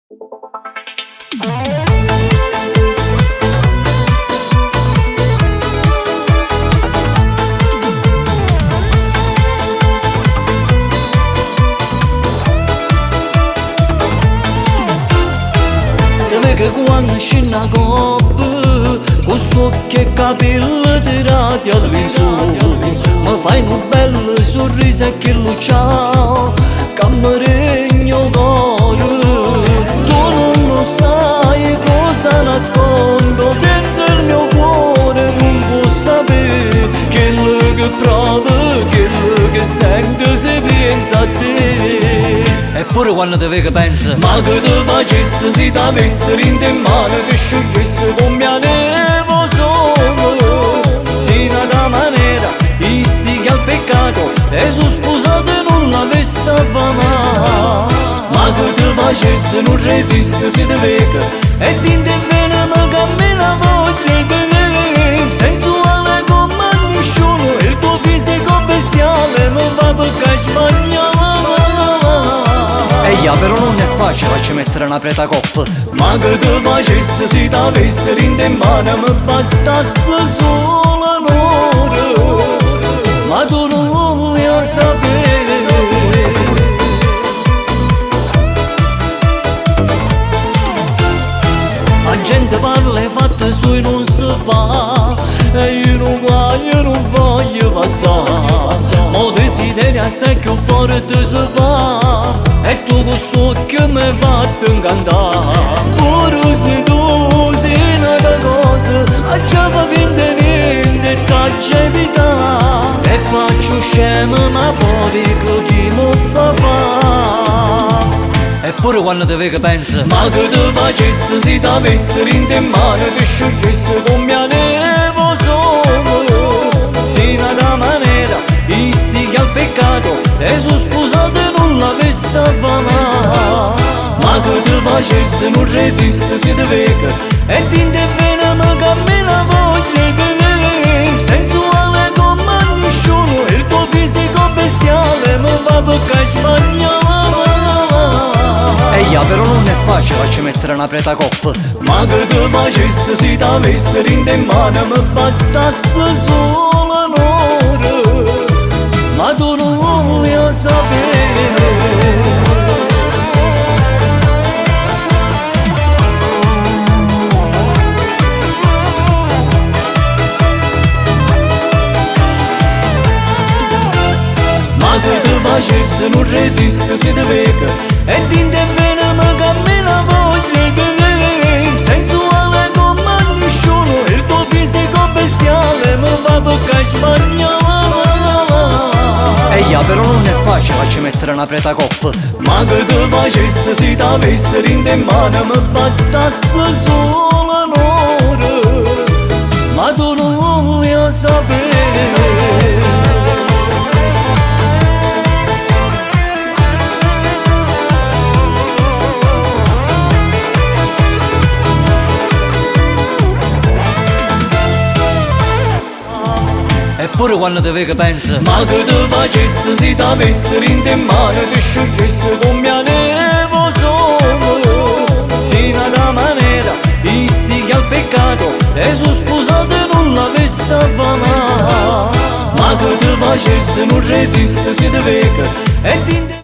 Che quando scina coppa, questo che capello tirati al viso, mi fai un bel sorriso e che lo ciao, che mi regno d'oro. Tu non lo sai cosa nascondo dentro il mio cuore, non può sapere quello che provo, quello che sento se pensa a te. Eppure quando te vedo penso, ma che te facesse se t'avessi in mano, ti sciogliesse come avevo solo. Sino da maniera, istiga al peccato, e su sposato non l'avesse affamato. Ma che te facesse non resiste se te vedo, e ti interviene mi cammina voglia di me. Sensuale come nessuno, il tuo fisico bestiale mi fa perché sbagliare. Però non è facile farci mettere una preta coppa. Ma che te facesse se t'avessi in mano, mi bastasse solo un'ora. Ma tu non vuoi sapere. La gente parla e fatte sui non si fa, e io non voglio passare. Mo desiderio assai più forte si fa, e tu questo che mi hai fatto incantare. Pure se tu sei una cosa, a già va vinta niente e t'accia evitare. E faccio scemo ma poi che chi mi fa fare. Eppure quando te vedo penso, ma che te facesse se t'avessi in mano, ti sciogliesse come avevo solo. Sino da maniera, istiga al peccato, e su sposato non l'avesse affamato. Ma che te facesse non resiste se te vedo, e ti interviene mi cammina voglia di me. Sensuale come nessuno, il tuo fisico bestiale mi fa perché sbagliare. Però non è facile farci mettere una preta coppa. Ma che te facesse se t'avessi in mano, mi bastasse solo un'ora. Ma tu non vuoi sapere. Ma che te facesse non resiste se te vedo, e ti interviene mi cammina voglia di me. Sensuale come nessuno, il tuo fisico bestiale mi fa perché sbagliare. Però non è facile farci mettere una preta coppa. Ma che te facesse se t'avessi in mano, mi bastasse solo un'ora. Ma tu non vuoi sapere. Eppure quando te vedo penso, ma che te facesse se t'avessi in mano, ti sciogliesse come avevo solo. Sino da maniera, istiga al peccato, e su sposato non l'avesse affamato. Ma che te facesse non resiste se te vedo,